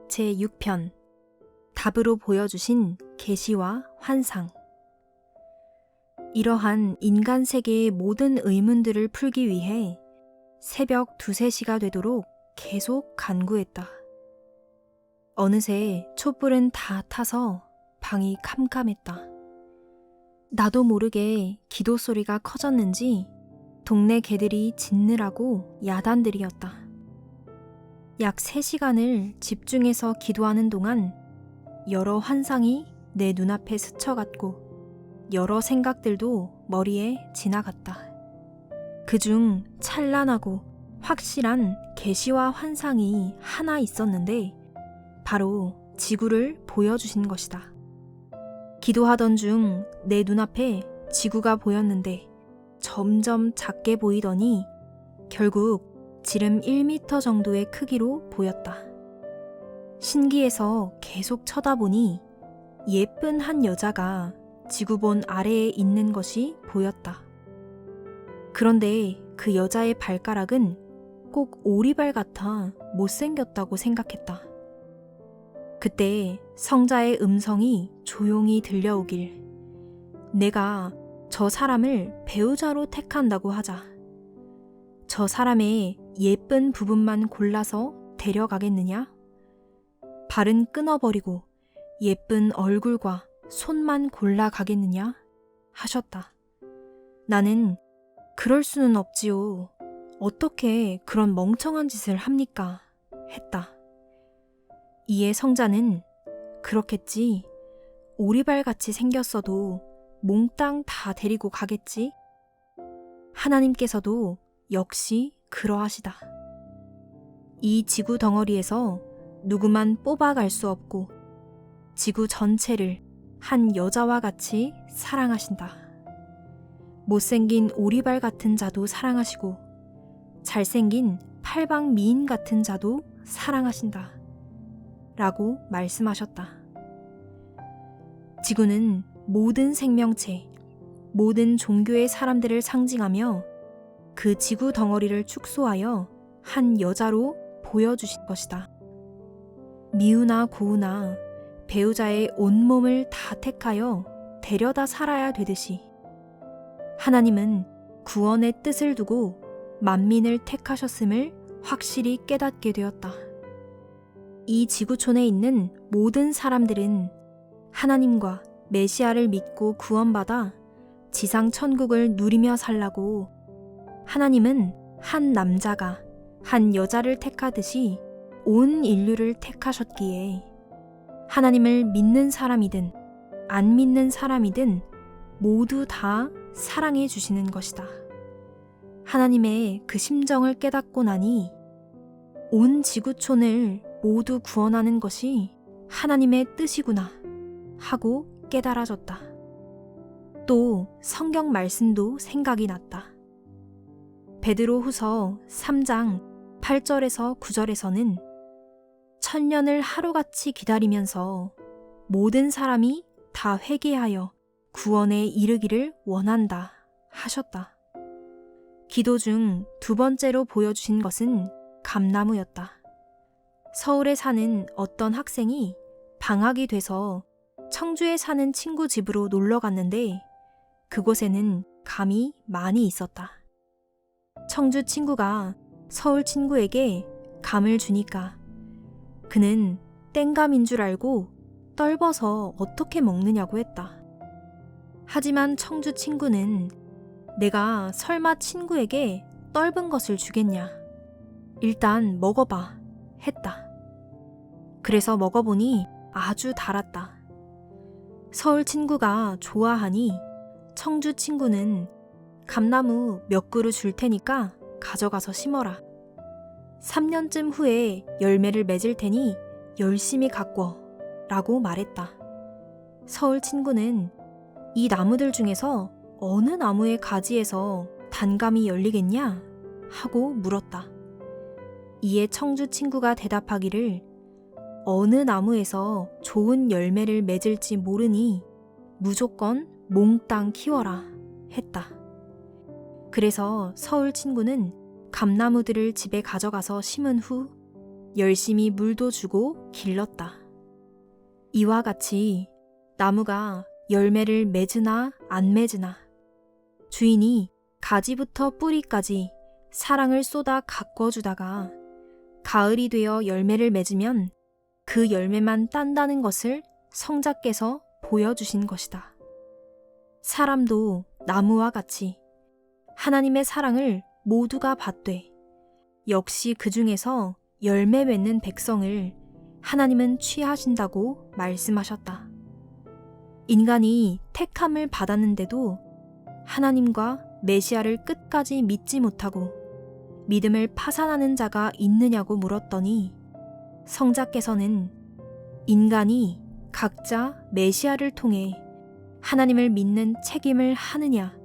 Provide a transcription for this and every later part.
제6편 답으로 보여주신 계시와 환상. 이러한 인간 세계의 모든 의문들을 풀기 위해 새벽 2~3시가 되도록 계속 간구했다. 어느새 촛불은 다 타서 방이 캄캄했다. 나도 모르게 기도 소리가 커졌는지 동네 개들이 짖느라고 야단들이었다. 약 3시간을 집중해서 기도하는 동안 여러 환상이 내 눈앞에 스쳐갔고 여러 생각들도 머리에 지나갔다. 그중 찬란하고 확실한 계시와 환상이 하나 있었는데 바로 지구를 보여주신 것이다. 기도하던 중 내 눈앞에 지구가 보였는데 점점 작게 보이더니 결국 지름 1m 정도의 크기로 보였다. 신기해서 계속 쳐다보니 예쁜 한 여자가 지구본 아래에 있는 것이 보였다. 그런데 그 여자의 발가락은 꼭 오리발 같아 못생겼다고 생각했다. 그때 성자의 음성이 조용히 들려오길 내가 저 사람을 배우자로 택한다고 하자. 저 사람의 예쁜 부분만 골라서 데려가겠느냐? 발은 끊어버리고 예쁜 얼굴과 손만 골라가겠느냐? 하셨다. 나는 그럴 수는 없지요. 어떻게 그런 멍청한 짓을 합니까? 했다. 이에 성자는 그렇겠지. 오리발같이 생겼어도 몽땅 다 데리고 가겠지. 하나님께서도 역시 그러하시다. 이 지구 덩어리에서 누구만 뽑아갈 수 없고 지구 전체를 한 여자와 같이 사랑하신다. 못생긴 오리발 같은 자도 사랑하시고 잘생긴 팔방 미인 같은 자도 사랑하신다. 라고 말씀하셨다. 지구는 모든 생명체, 모든 종교의 사람들을 상징하며 그 지구 덩어리를 축소하여 한 여자로 보여주신 것이다. 미우나 고우나 배우자의 온몸을 다 택하여 데려다 살아야 되듯이 하나님은 구원의 뜻을 두고 만민을 택하셨음을 확실히 깨닫게 되었다. 이 지구촌에 있는 모든 사람들은 하나님과 메시아를 믿고 구원받아 지상 천국을 누리며 살라고 하나님은 한 남자가 한 여자를 택하듯이 온 인류를 택하셨기에 하나님을 믿는 사람이든 안 믿는 사람이든 모두 다 사랑해 주시는 것이다. 하나님의 그 심정을 깨닫고 나니 온 지구촌을 모두 구원하는 것이 하나님의 뜻이구나 하고 깨달아졌다. 또 성경 말씀도 생각이 났다. 베드로후서 3장 8절에서 9절에서는 천년을 하루같이 기다리면서 모든 사람이 다 회개하여 구원에 이르기를 원한다 하셨다. 기도 중 2번째로 보여주신 것은 감나무였다. 서울에 사는 어떤 학생이 방학이 돼서 청주에 사는 친구 집으로 놀러 갔는데 그곳에는 감이 많이 있었다. 청주 친구가 서울 친구에게 감을 주니까 그는 땡감인 줄 알고 떫어서 어떻게 먹느냐고 했다. 하지만 청주 친구는 내가 설마 친구에게 떫은 것을 주겠냐? 일단 먹어봐 했다. 그래서 먹어보니 아주 달았다. 서울 친구가 좋아하니 청주 친구는 감나무 몇 그루 줄 테니까 가져가서 심어라. 3년쯤 후에 열매를 맺을 테니 열심히 가꿔 라고 말했다. 서울 친구는 이 나무들 중에서 어느 나무의 가지에서 단감이 열리겠냐? 하고 물었다. 이에 청주 친구가 대답하기를 어느 나무에서 좋은 열매를 맺을지 모르니 무조건 몽땅 키워라 했다. 그래서 서울 친구는 감나무들을 집에 가져가서 심은 후 열심히 물도 주고 길렀다. 이와 같이 나무가 열매를 맺으나 안 맺으나 주인이 가지부터 뿌리까지 사랑을 쏟아 가꿔주다가 가을이 되어 열매를 맺으면 그 열매만 딴다는 것을 성자께서 보여주신 것이다. 사람도 나무와 같이 하나님의 사랑을 모두가 받되 역시 그 중에서 열매 맺는 백성을 하나님은 취하신다고 말씀하셨다. 인간이 택함을 받았는데도 하나님과 메시아를 끝까지 믿지 못하고 믿음을 파산하는 자가 있느냐고 물었더니 성자께서는 인간이 각자 메시아를 통해 하나님을 믿는 책임을 하느냐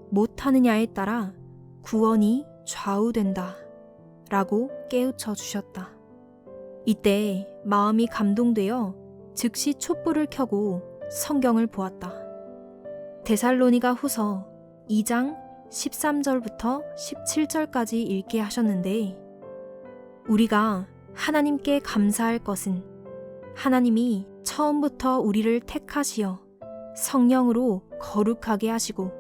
못하느냐에 따라 구원이 좌우된다 라고 깨우쳐 주셨다. 이때 마음이 감동되어 즉시 촛불을 켜고 성경을 보았다. 데살로니가 후서 2장 13절부터 17절까지 읽게 하셨는데 우리가 하나님께 감사할 것은 하나님이 처음부터 우리를 택하시어 성령으로 거룩하게 하시고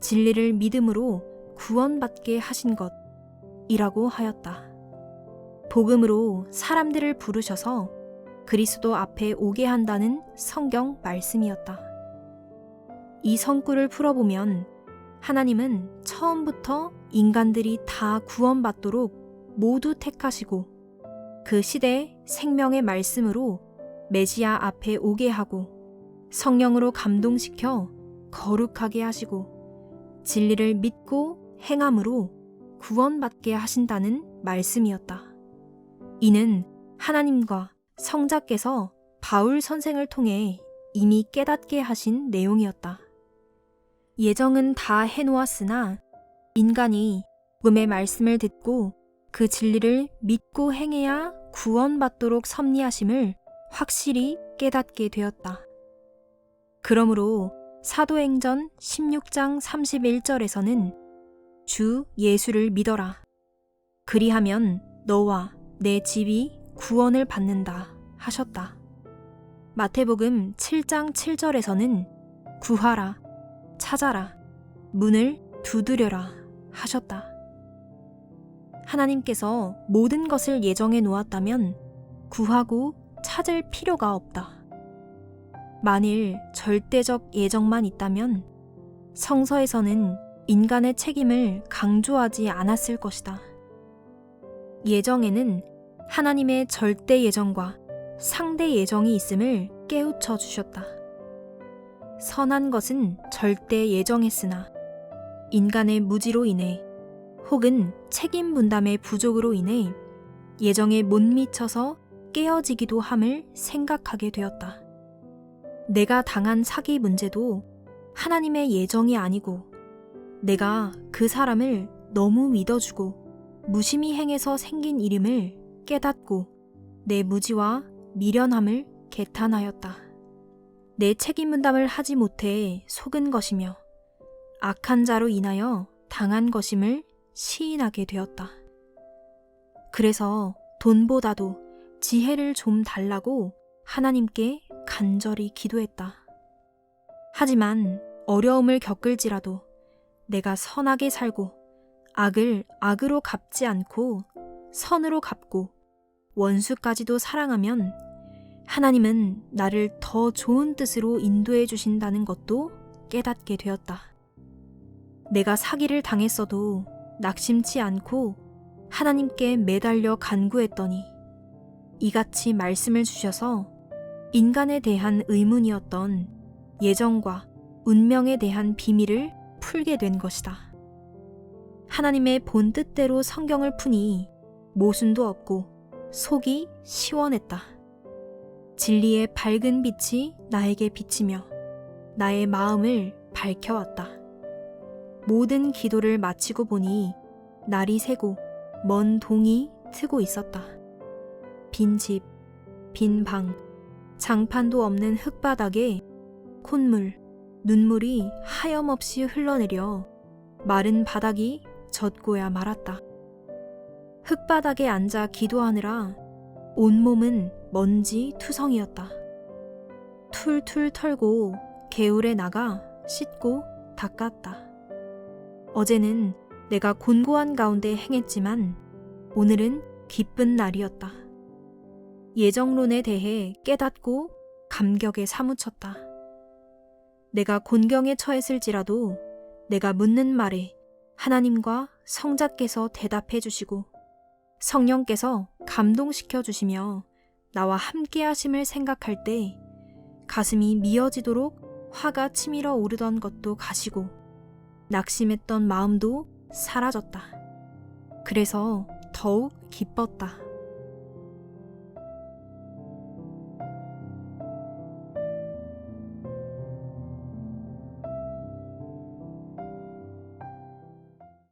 진리를 믿음으로 구원받게 하신 것이라고 하였다. 복음으로 사람들을 부르셔서 그리스도 앞에 오게 한다는 성경 말씀이었다. 이 성구를 풀어보면 하나님은 처음부터 인간들이 다 구원받도록 모두 택하시고 그 시대의 생명의 말씀으로 메시아 앞에 오게 하고 성령으로 감동시켜 거룩하게 하시고 진리를 믿고 행함으로 구원받게 하신다는 말씀이었다. 이는 하나님과 성자께서 바울 선생을 통해 이미 깨닫게 하신 내용이었다. 예정은 다 해놓았으나 인간이 복음의 말씀을 듣고 그 진리를 믿고 행해야 구원받도록 섭리하심을 확실히 깨닫게 되었다. 그러므로 사도행전 16장 31절에서는 주 예수를 믿어라. 그리하면 너와 내 집이 구원을 받는다 하셨다. 마태복음 7장 7절에서는 구하라, 찾아라, 문을 두드려라 하셨다. 하나님께서 모든 것을 예정해 놓았다면 구하고 찾을 필요가 없다. 만일 절대적 예정만 있다면 성서에서는 인간의 책임을 강조하지 않았을 것이다. 예정에는 하나님의 절대 예정과 상대 예정이 있음을 깨우쳐 주셨다. 선한 것은 절대 예정했으나 인간의 무지로 인해 혹은 책임 분담의 부족으로 인해 예정에 못 미쳐서 깨어지기도 함을 생각하게 되었다. 내가 당한 사기 문제도 하나님의 예정이 아니고 내가 그 사람을 너무 믿어주고 무심히 행해서 생긴 일임을 깨닫고 내 무지와 미련함을 개탄하였다. 내 책임 분담을 하지 못해 속은 것이며 악한 자로 인하여 당한 것임을 시인하게 되었다. 그래서 돈보다도 지혜를 좀 달라고 하나님께 간절히 기도했다. 하지만 어려움을 겪을지라도 내가 선하게 살고 악을 악으로 갚지 않고 선으로 갚고 원수까지도 사랑하면 하나님은 나를 더 좋은 뜻으로 인도해 주신다는 것도 깨닫게 되었다. 내가 사기를 당했어도 낙심치 않고 하나님께 매달려 간구했더니 이같이 말씀을 주셔서 인간에 대한 의문이었던 예정과 운명에 대한 비밀을 풀게 된 것이다. 하나님의 본 뜻대로 성경을 푸니 모순도 없고 속이 시원했다. 진리의 밝은 빛이 나에게 비치며 나의 마음을 밝혀왔다. 모든 기도를 마치고 보니 날이 새고 먼 동이 트고 있었다. 빈 집, 빈 방, 장판도 없는 흙바닥에 콧물, 눈물이 하염없이 흘러내려 마른 바닥이 젖고야 말았다. 흙바닥에 앉아 기도하느라 온몸은 먼지 투성이었다. 툴툴 털고 개울에 나가 씻고 닦았다. 어제는 내가 곤고한 가운데 행했지만 오늘은 기쁜 날이었다. 예정론에 대해 깨닫고 감격에 사무쳤다. 내가 곤경에 처했을지라도 내가 묻는 말에 하나님과 성자께서 대답해 주시고 성령께서 감동시켜 주시며 나와 함께 하심을 생각할 때 가슴이 미어지도록 화가 치밀어 오르던 것도 가시고 낙심했던 마음도 사라졌다. 그래서 더욱 기뻤다.